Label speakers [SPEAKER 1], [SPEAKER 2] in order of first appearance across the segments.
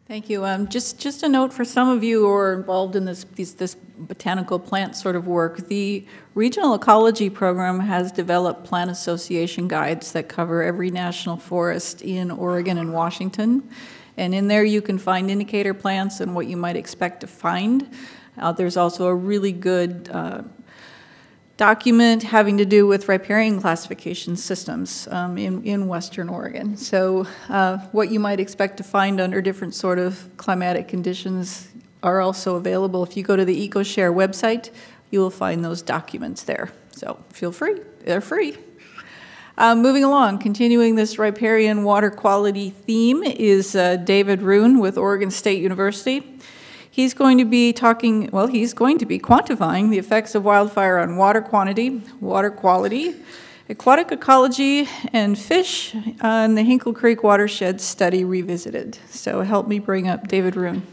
[SPEAKER 1] Thank you. Just a note for some of you who are involved in this botanical plant sort of work. The Regional Ecology Program has developed plant association guides that cover every national forest in Oregon and Washington. And in there you can find indicator plants and what you might expect to find. There's also a really good document having to do with riparian classification systems in Western Oregon. So what you might expect to find under different sort of climatic conditions are also available. If you go to the EcoShare website, you will find those documents there. So feel free, they're free. Moving along, continuing this riparian water quality theme is David Roon with Oregon State University. He's going to be quantifying the effects of wildfire on water quantity, water quality, aquatic ecology, and fish on the Hinkle Creek Watershed Study revisited. So help me bring up David Roon.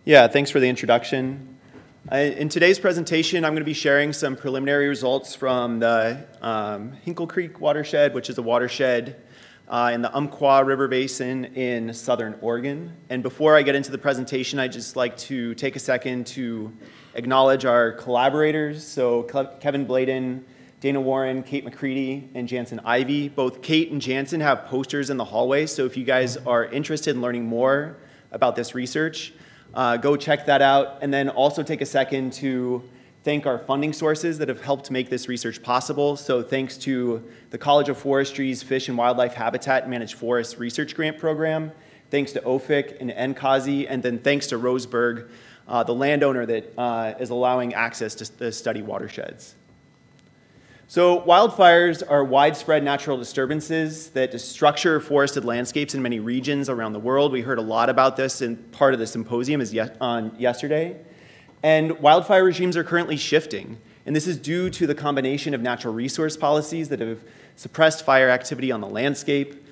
[SPEAKER 2] Yeah, thanks for the introduction. In today's presentation, I'm going to be sharing some preliminary results from the Hinkle Creek Watershed, which is a watershed in the Umpqua River Basin in southern Oregon. And before I get into the presentation, I'd just like to take a second to acknowledge our collaborators. So Kevin Bladen, Dana Warren, Kate McCready, and Jansen Ivy. Both Kate and Jansen have posters in the hallway, so if you guys are interested in learning more about this research, go check that out, and then also take a second to thank our funding sources that have helped make this research possible. So thanks to the College of Forestry's Fish and Wildlife Habitat and Managed Forests Research Grant Program, thanks to OFIC and NCAUSE, and then thanks to Roseburg, the landowner that is allowing access to study watersheds. So wildfires are widespread natural disturbances that structure forested landscapes in many regions around the world. We heard a lot about this in part of the symposium yesterday. And wildfire regimes are currently shifting. And this is due to the combination of natural resource policies that have suppressed fire activity on the landscape,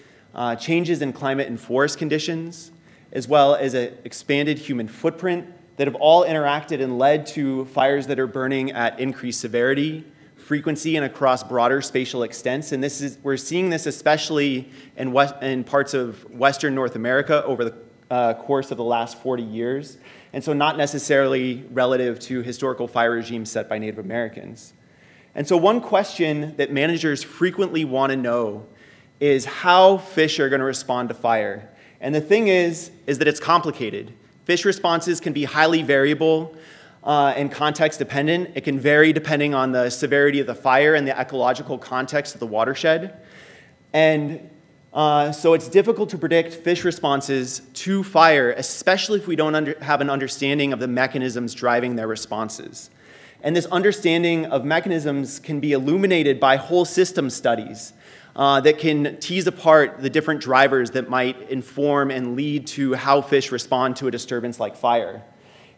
[SPEAKER 2] changes in climate and forest conditions, as well as an expanded human footprint that have all interacted and led to fires that are burning at increased severity, frequency, and across broader spatial extents. And we're seeing this especially in parts of Western North America over the course of the last 40 years. And so not necessarily relative to historical fire regimes set by Native Americans. And so one question that managers frequently want to know is how fish are going to respond to fire. And the thing is that it's complicated. Fish responses can be highly variable and context dependent. It can vary depending on the severity of the fire and the ecological context of the watershed. And so it's difficult to predict fish responses to fire, especially if we don't have an understanding of the mechanisms driving their responses. And this understanding of mechanisms can be illuminated by whole system studies that can tease apart the different drivers that might inform and lead to how fish respond to a disturbance like fire.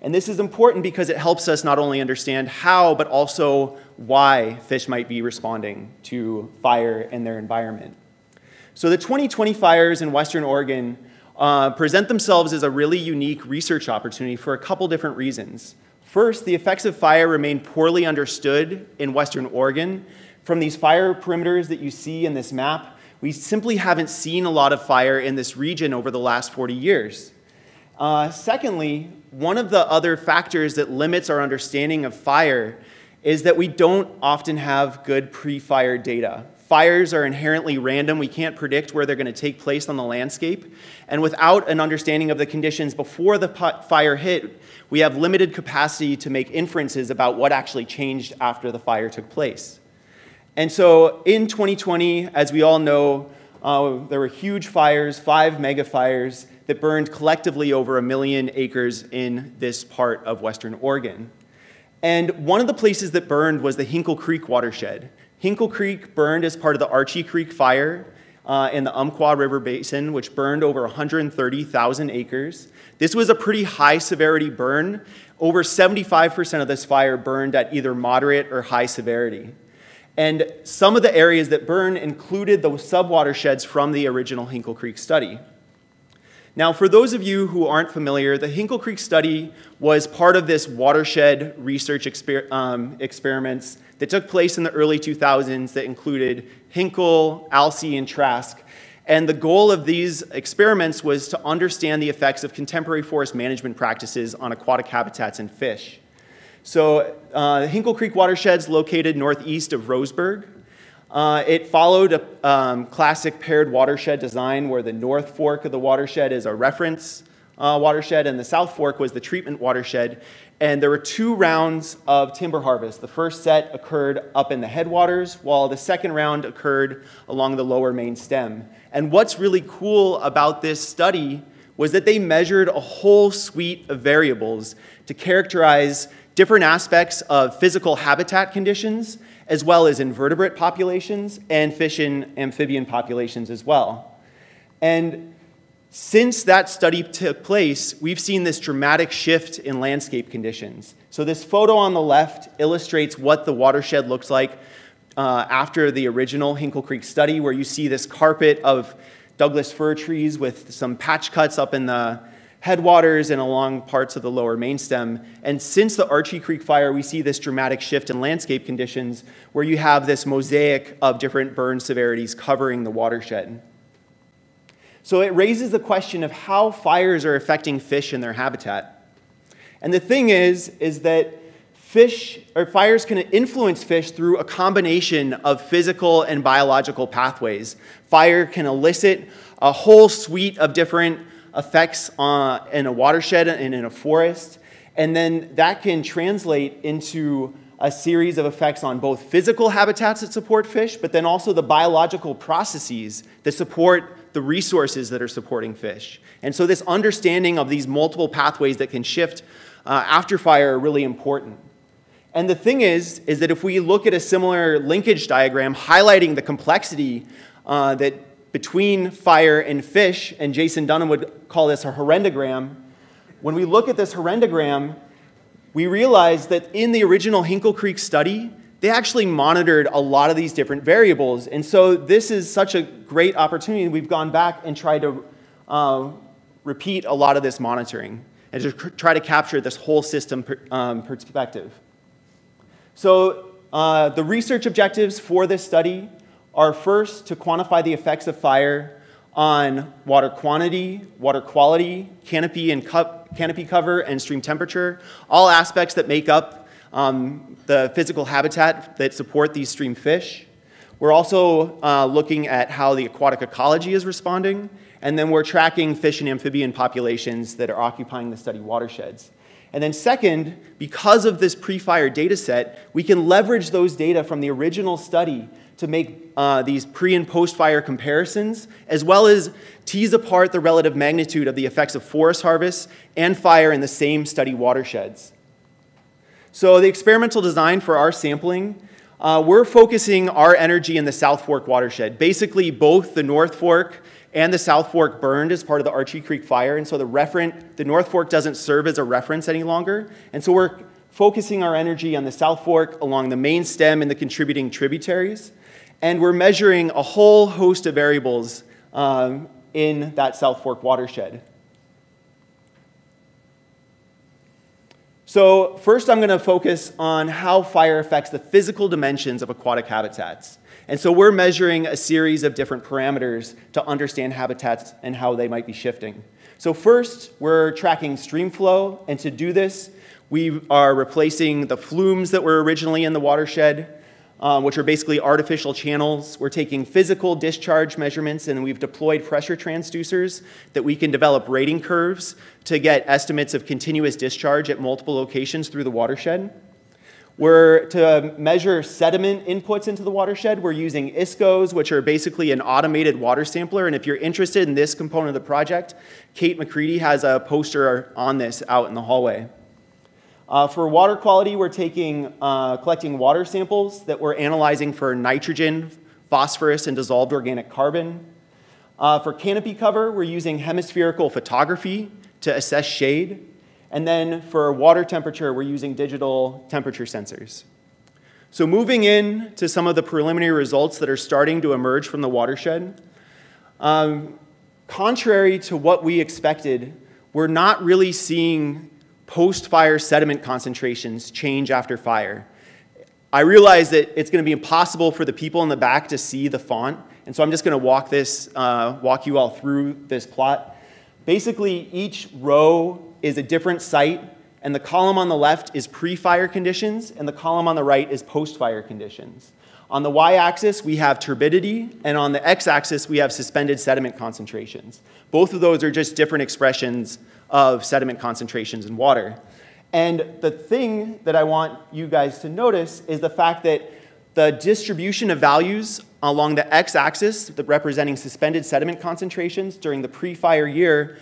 [SPEAKER 2] And this is important because it helps us not only understand how, but also why fish might be responding to fire in their environment. So the 2020 fires in Western Oregon present themselves as a really unique research opportunity for a couple different reasons. First, the effects of fire remain poorly understood in Western Oregon. From these fire perimeters that you see in this map, we simply haven't seen a lot of fire in this region over the last 40 years. Secondly, one of the other factors that limits our understanding of fire is that we don't often have good pre-fire data. Fires are inherently random. We can't predict where they're going to take place on the landscape. And without an understanding of the conditions before the fire hit, we have limited capacity to make inferences about what actually changed after the fire took place. And so in 2020, as we all know, there were huge fires, 5 mega fires, that burned collectively over 1 million acres in this part of Western Oregon. And one of the places that burned was the Hinkle Creek Watershed. Hinkle Creek burned as part of the Archie Creek Fire in the Umpqua River Basin, which burned over 130,000 acres. This was a pretty high severity burn. Over 75% of this fire burned at either moderate or high severity. And some of the areas that burned included the subwatersheds from the original Hinkle Creek study. Now, for those of you who aren't familiar, the Hinkle Creek study was part of this watershed research experiments that took place in the early 2000s that included Hinkle, Alsea, and Trask. And the goal of these experiments was to understand the effects of contemporary forest management practices on aquatic habitats and fish. So the Hinkle Creek watershed is located northeast of Roseburg. It followed a classic paired watershed design where the north fork of the watershed is a reference watershed and the south fork was the treatment watershed. And there were 2 rounds of timber harvest. The first set occurred up in the headwaters, while the second round occurred along the lower main stem. And what's really cool about this study was that they measured a whole suite of variables to characterize different aspects of physical habitat conditions, as well as invertebrate populations and fish and amphibian populations as well. And since that study took place, we've seen this dramatic shift in landscape conditions. So this photo on the left illustrates what the watershed looks like after the original Hinkle Creek study, where you see this carpet of Douglas fir trees with some patch cuts up in the headwaters and along parts of the lower main stem. And since the Archie Creek fire, we see this dramatic shift in landscape conditions where you have this mosaic of different burn severities covering the watershed. So it raises the question of how fires are affecting fish and their habitat. And the thing is that fires can influence fish through a combination of physical and biological pathways. Fire can elicit a whole suite of different effects in a watershed and in a forest, and then that can translate into a series of effects on both physical habitats that support fish, but then also the biological processes that support the resources that are supporting fish. And so this understanding of these multiple pathways that can shift after fire are really important. And the thing is that if we look at a similar linkage diagram highlighting the complexity that between fire and fish, and Jason Dunham would call this a horrendogram, when we look at this horrendogram, we realize that in the original Hinkle Creek study, they actually monitored a lot of these different variables. And so this is such a great opportunity. We've gone back and tried to repeat a lot of this monitoring and to try to capture this whole system perspective. So the research objectives for this study are first to quantify the effects of fire on water quantity, water quality, canopy cover, and stream temperature, all aspects that make up the physical habitat that support these stream fish. We're also looking at how the aquatic ecology is responding, and then we're tracking fish and amphibian populations that are occupying the study watersheds. And then second, because of this pre-fire data set, we can leverage those data from the original study to make these pre- and post-fire comparisons, as well as tease apart the relative magnitude of the effects of forest harvest and fire in the same study watersheds. So the experimental design for our sampling, we're focusing our energy in the South Fork watershed. Basically, both the North Fork and the South Fork burned as part of the Archie Creek fire, and so the North Fork doesn't serve as a reference any longer. And so we're focusing our energy on the South Fork along the main stem and the contributing tributaries. And we're measuring a whole host of variables in that South Fork watershed. So first I'm going to focus on how fire affects the physical dimensions of aquatic habitats. And so we're measuring a series of different parameters to understand habitats and how they might be shifting. So first, we're tracking stream flow, and to do this, we are replacing the flumes that were originally in the watershed, which are basically artificial channels. We're taking physical discharge measurements, and we've deployed pressure transducers that we can develop rating curves to get estimates of continuous discharge at multiple locations through the watershed. To measure sediment inputs into the watershed, we're using ISCOs, which are basically an automated water sampler. And if you're interested in this component of the project, Kate McCready has a poster on this out in the hallway. For water quality, we're collecting water samples that we're analyzing for nitrogen, phosphorus, and dissolved organic carbon. For canopy cover, we're using hemispherical photography to assess shade. And then for water temperature, we're using digital temperature sensors. So moving in to some of the preliminary results that are starting to emerge from the watershed. contrary to what we expected, we're not really seeing post-fire sediment concentrations change after fire. I realize that it's going to be impossible for the people in the back to see the font, and so I'm just going to walk you all through this plot. Basically, each row is a different site, and the column on the left is pre-fire conditions, and the column on the right is post-fire conditions. On the y-axis, we have turbidity, and on the x-axis, we have suspended sediment concentrations. Both of those are just different expressions of sediment concentrations in water. And the thing that I want you guys to notice is the fact that the distribution of values along the x-axis, representing suspended sediment concentrations during the pre-fire year,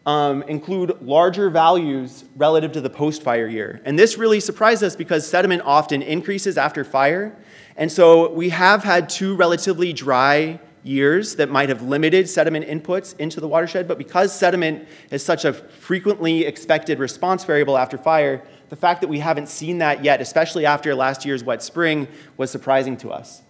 [SPEAKER 2] include larger values relative to the post-fire year. And this really surprised us because sediment often increases after fire. And so we have had 2 relatively dry years that might have limited sediment inputs into the watershed, but because sediment is such a frequently expected response variable after fire, the fact that we haven't seen that yet, especially after last year's wet spring, was surprising to us.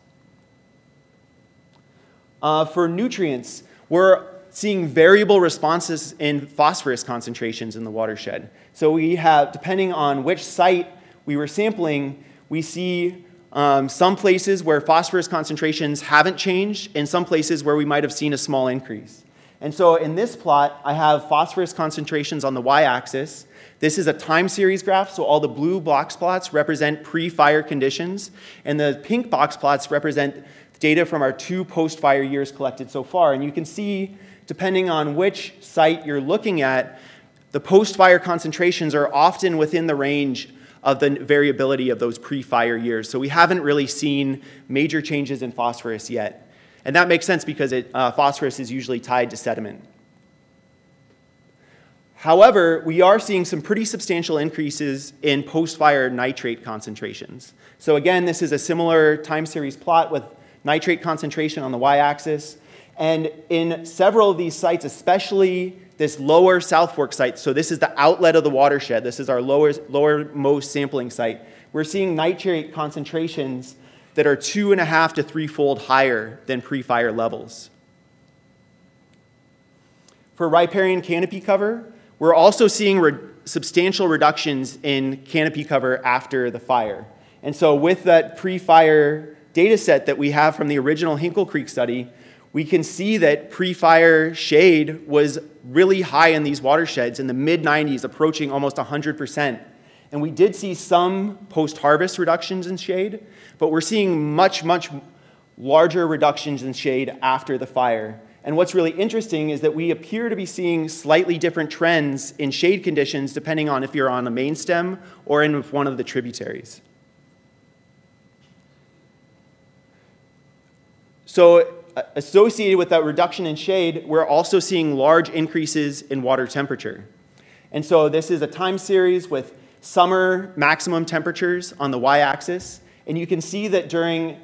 [SPEAKER 2] For nutrients, we're seeing variable responses in phosphorus concentrations in the watershed. So we have, depending on which site we were sampling, we see some places where phosphorus concentrations haven't changed, and some places where we might have seen a small increase. And so in this plot, I have phosphorus concentrations on the y-axis. This is a time series graph, so all the blue box plots represent pre-fire conditions, and the pink box plots represent data from our 2 post-fire years collected so far. And you can see, depending on which site you're looking at, the post-fire concentrations are often within the range of the variability of those pre-fire years. So we haven't really seen major changes in phosphorus yet. And that makes sense because phosphorus is usually tied to sediment. However, we are seeing some pretty substantial increases in post-fire nitrate concentrations. So again, this is a similar time series plot with nitrate concentration on the y-axis. And in several of these sites, especially this lower South Fork site, so this is the outlet of the watershed, this is our lowermost sampling site, we're seeing nitrate concentrations that are 2.5 to 3-fold higher than pre-fire levels. For riparian canopy cover, we're also seeing substantial reductions in canopy cover after the fire. And so with that pre-fire data set that we have from the original Hinkle Creek study, we can see that pre-fire shade was really high in these watersheds in the mid-90s, approaching almost 100%. And we did see some post-harvest reductions in shade, but we're seeing much, much larger reductions in shade after the fire. And what's really interesting is that we appear to be seeing slightly different trends in shade conditions depending on if you're on a main stem or in one of the tributaries. So associated with that reduction in shade, we're also seeing large increases in water temperature. And so this is a time series with summer maximum temperatures on the y-axis. And you can see that during,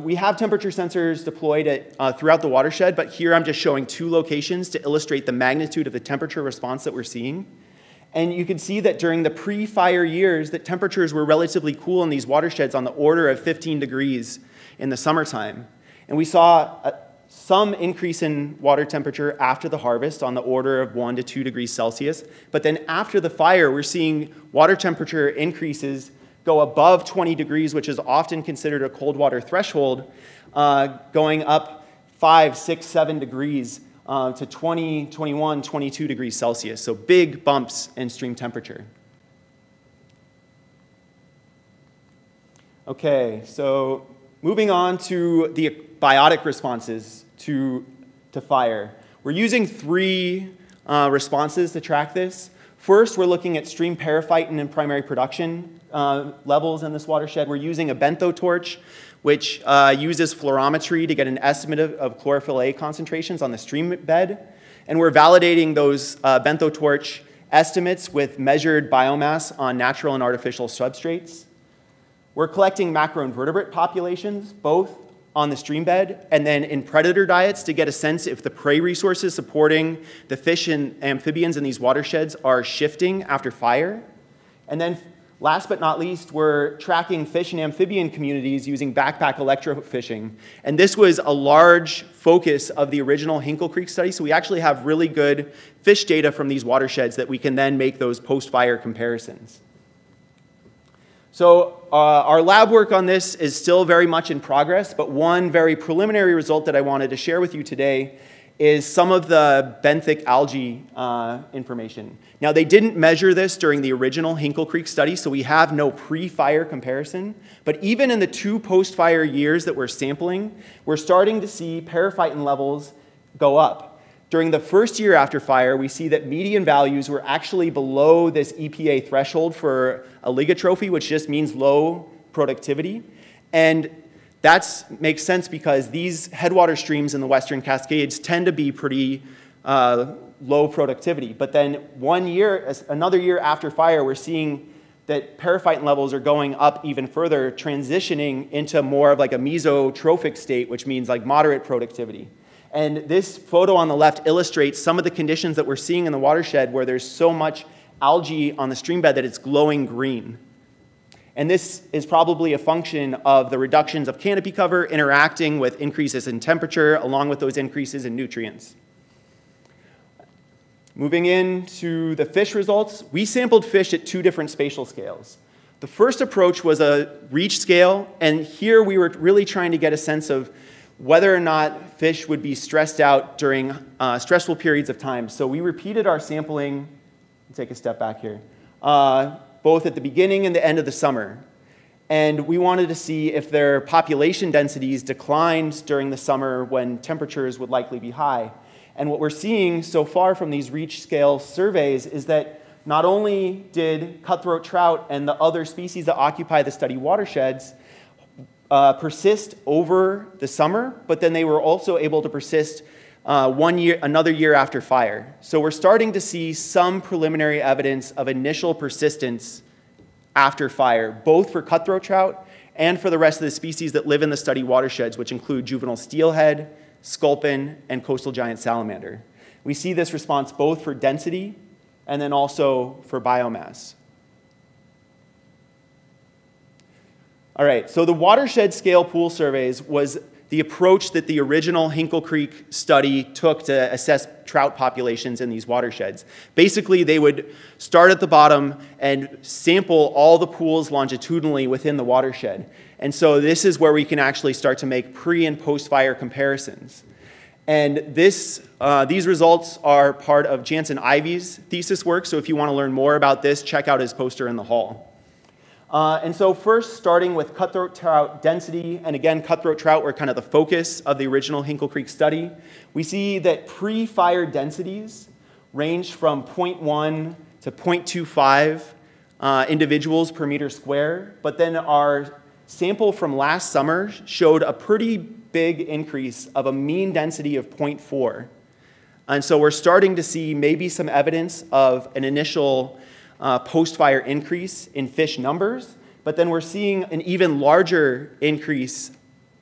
[SPEAKER 2] we have temperature sensors deployed throughout the watershed, but here I'm just showing 2 locations to illustrate the magnitude of the temperature response that we're seeing. And you can see that during the pre-fire years, that temperatures were relatively cool in these watersheds on the order of 15 degrees in the summertime. And we saw some increase in water temperature after the harvest on the order of 1 to 2 degrees Celsius. But then after the fire, we're seeing water temperature increases go above 20 degrees, which is often considered a cold water threshold, going up 5, 6, 7 degrees to 20, 21, 22 degrees Celsius. So big bumps in stream temperature. Okay, so moving on to the biotic responses to fire. We're using 3 responses to track this. First, we're looking at stream periphyton and primary production levels in this watershed. We're using a bentho torch, which uses fluorometry to get an estimate of chlorophyll A concentrations on the stream bed. And we're validating those bentho torch estimates with measured biomass on natural and artificial substrates. We're collecting macroinvertebrate populations, both on the stream bed and then in predator diets to get a sense if the prey resources supporting the fish and amphibians in these watersheds are shifting after fire. And then Last but not least, we're tracking fish and amphibian communities using backpack electrofishing. And this was a large focus of the original Hinkle Creek study, so we actually have really good fish data from these watersheds that we can then make those post-fire comparisons. So our lab work on this is still very much in progress, but one very preliminary result that I wanted to share with you today is some of the benthic algae information. Now, they didn't measure this during the original Hinkle Creek study, so we have no pre-fire comparison. But even in the 2 post-fire years that we're sampling, we're starting to see periphyton levels go up. During the first year after fire, we see that median values were actually below this EPA threshold for oligotrophy, which just means low productivity. And that makes sense because these headwater streams in the Western Cascades tend to be pretty low productivity. But then another year after fire, we're seeing that periphyton levels are going up even further, transitioning into more of like a mesotrophic state, which means like moderate productivity. And this photo on the left illustrates some of the conditions that we're seeing in the watershed where there's so much algae on the stream bed that it's glowing green. And this is probably a function of the reductions of canopy cover interacting with increases in temperature along with those increases in nutrients. Moving into the fish results, we sampled fish at 2 different spatial scales. The first approach was a reach scale, and here we were really trying to get a sense of whether or not fish would be stressed out during stressful periods of time. So we repeated our sampling, take a step back here, both at the beginning and the end of the summer. And we wanted to see if their population densities declined during the summer when temperatures would likely be high. And what we're seeing so far from these reach scale surveys is that not only did cutthroat trout and the other species that occupy the study watersheds persist over the summer, but then they were also able to persist another year after fire. So we're starting to see some preliminary evidence of initial persistence after fire, both for cutthroat trout and for the rest of the species that live in the study watersheds, which include juvenile steelhead, sculpin, and coastal giant salamander. We see this response both for density and then also for biomass. All right, so the watershed scale pool surveys was the approach that the original Hinkle Creek study took to assess trout populations in these watersheds. Basically, they would start at the bottom and sample all the pools longitudinally within the watershed. And so this is where we can actually start to make pre- and post-fire comparisons. And these results are part of Jansen Ivy's thesis work, so if you want to learn more about this, check out his poster in the hall. And so first, starting with cutthroat trout density, and again, cutthroat trout were kind of the focus of the original Hinkle Creek study. We see that pre-fire densities ranged from 0.1 to 0.25 individuals per meter square, but then our sample from last summer showed a pretty big increase of a mean density of 0.4. And so we're starting to see maybe some evidence of an initial post-fire increase in fish numbers, but then we're seeing an even larger increase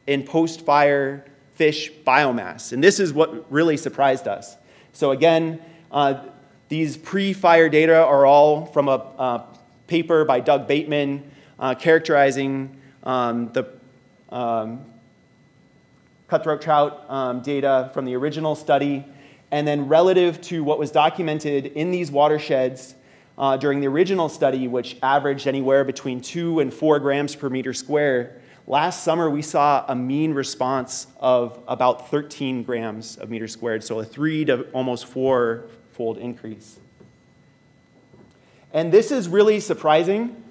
[SPEAKER 2] in post-fire fish biomass. And this is what really surprised us. So again, these pre-fire data are all from a paper by Doug Bateman characterizing the cutthroat trout data from the original study, and then relative to what was documented in these watersheds during the original study, which averaged anywhere between 2 and 4 grams per meter square, last summer we saw a mean response of about 13 grams of meter squared, so a 3 to almost 4-fold increase. And this is really surprising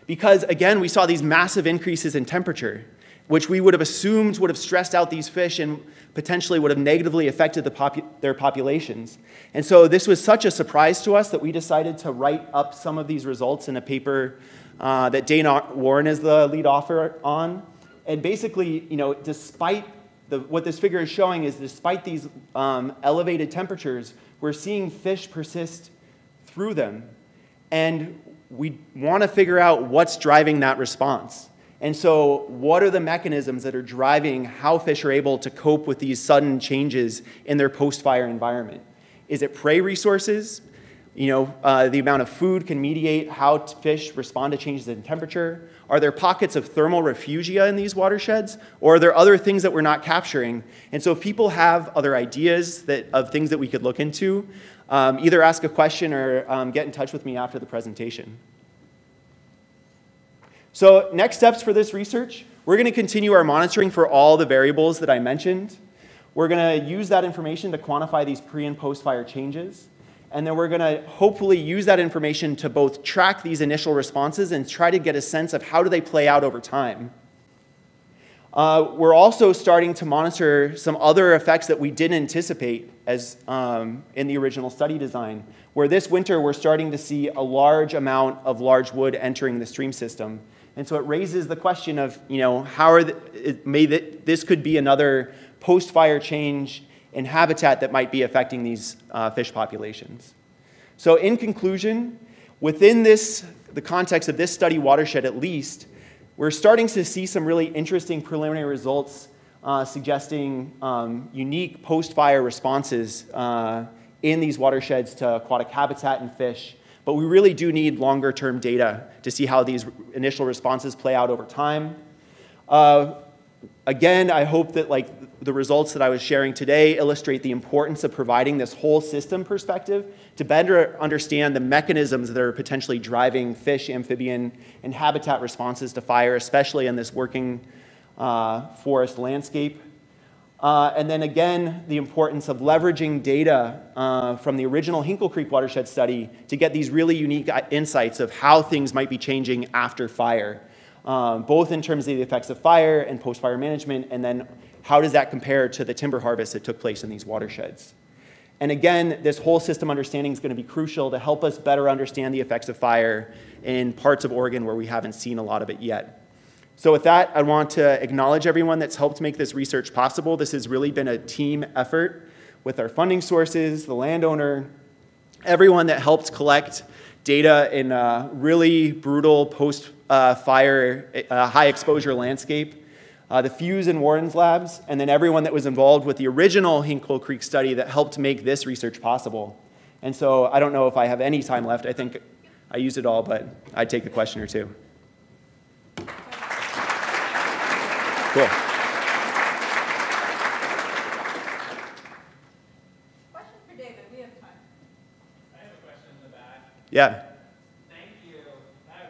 [SPEAKER 2] because, again, we saw these massive increases in temperature, which we would have assumed would have stressed out these fish and potentially would have negatively affected their populations. And so this was such a surprise to us that we decided to write up some of these results in a paper that Dana Warren is the lead author on. And basically, despite what this figure is showing is despite these elevated temperatures, we're seeing fish persist through them. And we want to figure out what's driving that response. And so what are the mechanisms that are driving how fish are able to cope with these sudden changes in their post-fire environment? Is it prey resources? The amount of food can mediate how fish respond to changes in temperature. Are there pockets of thermal refugia in these watersheds? Or are there other things that we're not capturing? And so if people have other ideas of things that we could look into, either ask a question or get in touch with me after the presentation. So next steps for this research, we're going to continue our monitoring for all the variables that I mentioned. We're going to use that information to quantify these pre- and post-fire changes. And then we're going to hopefully use that information to both track these initial responses and try to get a sense of how do they play out over time. We're also starting to monitor some other effects that we didn't anticipate as in the original study design, where this winter we're starting to see a large amount of large wood entering the stream system. And so it raises the question of, this could be another post-fire change in habitat that might be affecting these fish populations. So in conclusion, within the context of this study watershed at least, we're starting to see some really interesting preliminary results suggesting unique post-fire responses in these watersheds to aquatic habitat and fish. But we really do need longer-term data to see how these initial responses play out over time. Again, I hope that the results that I was sharing today illustrate the importance of providing this whole system perspective to better understand the mechanisms that are potentially driving fish, amphibian, and habitat responses to fire, especially in this working forest landscape. And then again, the importance of leveraging data from the original Hinkle Creek Watershed Study to get these really unique insights of how things might be changing after fire, both in terms of the effects of fire and post-fire management, and then how does that compare to the timber harvest that took place in these watersheds. And again, this whole system understanding is going to be crucial to help us better understand the effects of fire in parts of Oregon where we haven't seen a lot of it yet. So with that, I want to acknowledge everyone that's helped make this research possible. This has really been a team effort with our funding sources, the landowner, everyone that helped collect data in a really brutal post-fire, high-exposure landscape, the Fuse and Warren's labs, and then everyone that was involved with the original Hinkle Creek study that helped make this research possible. And so I don't know if I have any time left. I think I used it all, but I'd take a question or two. Cool.
[SPEAKER 1] Question for David. We have time.
[SPEAKER 3] I have a question in the back.
[SPEAKER 2] Yeah.
[SPEAKER 3] Thank you. I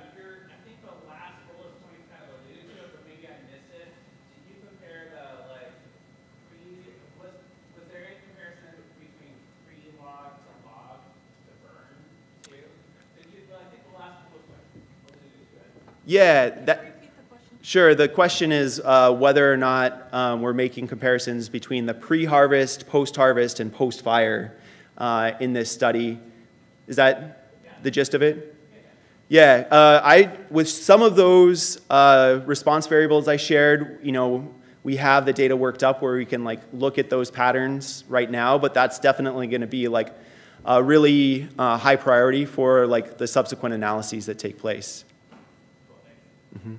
[SPEAKER 3] think the last bullet point kind of alluded to it, but maybe I missed it. Did you compare was there any comparison between pre-log to log to burn too? I think the last bullet point alluded to it.
[SPEAKER 2] Yeah. Sure. The question is whether or not we're making comparisons between the pre-harvest, post-harvest, and post-fire in this study. Is that the gist of it? Yeah. With some of those response variables I shared, we have the data worked up where we can look at those patterns right now, but that's definitely going to be a really high priority for the subsequent analyses that take place. Mm-hmm.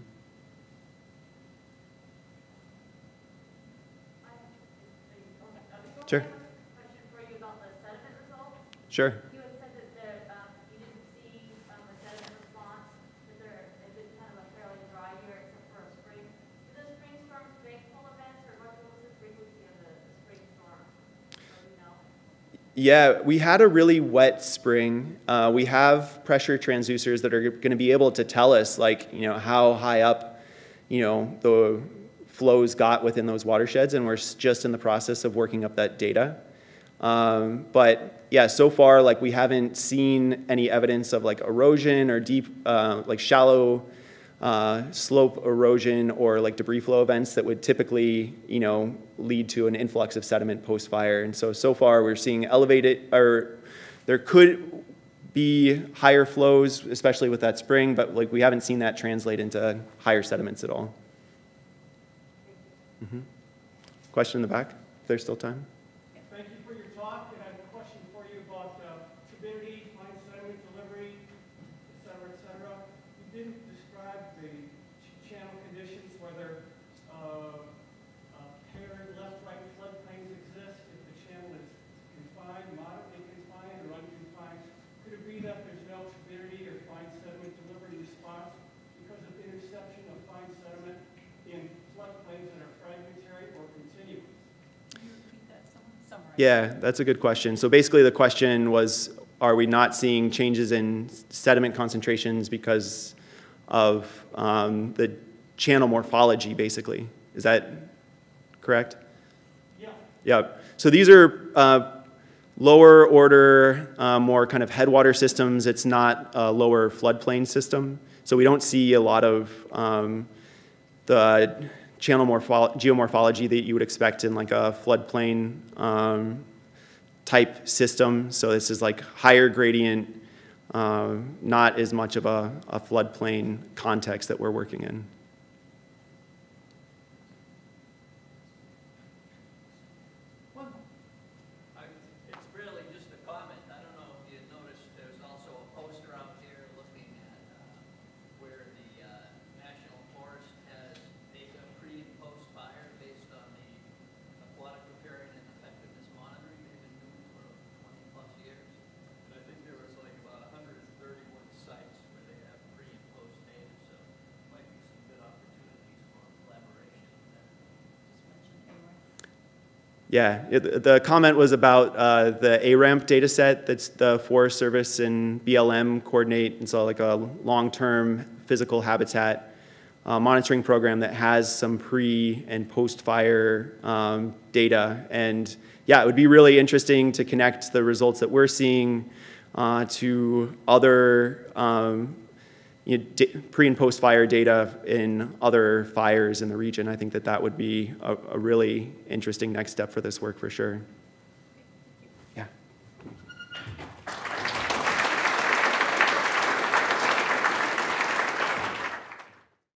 [SPEAKER 2] Sure.
[SPEAKER 4] I have a question for you about the sediment results.
[SPEAKER 2] Sure.
[SPEAKER 4] You had said that you didn't see a sediment response, that it's been kind of a fairly dry year except for a spring. Do the spring storms make full events, or what was the frequency of the spring storm? Do you know?
[SPEAKER 2] Yeah, we had a really wet spring. We have pressure transducers that are going to be able to tell us, how high up, the flows got within those watersheds, and we're just in the process of working up that data. But yeah, so far, we haven't seen any evidence of erosion or deep, shallow slope erosion or debris flow events that would typically, lead to an influx of sediment post-fire. And so far we're seeing elevated, or there could be higher flows, especially with that spring, but we haven't seen that translate into higher sediments at all. Mm-hmm. Question in the back, if there's still time.
[SPEAKER 5] Thank you for your talk, and I have a question for you about turbidity, fine sediment delivery, et cetera, You didn't describe the channel conditions, whether paired left-right floodplains exist, if the channel is confined, moderately confined, or unconfined. Could it melt turbidity or fine sediment delivery response because of interception of fine sediment in floodplains that are fragmentary or continuous?
[SPEAKER 2] Yeah, that's a good question. So basically the question was, are we not seeing changes in sediment concentrations because of the channel morphology, basically? Is that correct?
[SPEAKER 5] Yeah.
[SPEAKER 2] Yeah. So these are lower order, more kind of headwater systems. It's not a lower floodplain system. So we don't see a lot of the channel geomorphology that you would expect in like a floodplain type system. So this is like higher gradient, not as much of a floodplain context that we're working in.
[SPEAKER 6] It's really just a comment. I don't know if you noticed, there's also a poster out there looking at where the National Forest has data pre and post fire based on the aquatic riparian and effectiveness monitoring they've been doing for 20 plus years. And I think there was like about 131 sites where they have pre and post data, so might be some good opportunities for collaboration on that.
[SPEAKER 2] Yeah, the comment was about the ARAMP data set that's the Forest Service and BLM coordinate, and so like a long-term physical habitat monitoring program that has some pre and post-fire data. And yeah, it would be really interesting to connect the results that we're seeing to other pre and post-fire data in other fires in the region. I think that that would be a really interesting next step for this work for sure.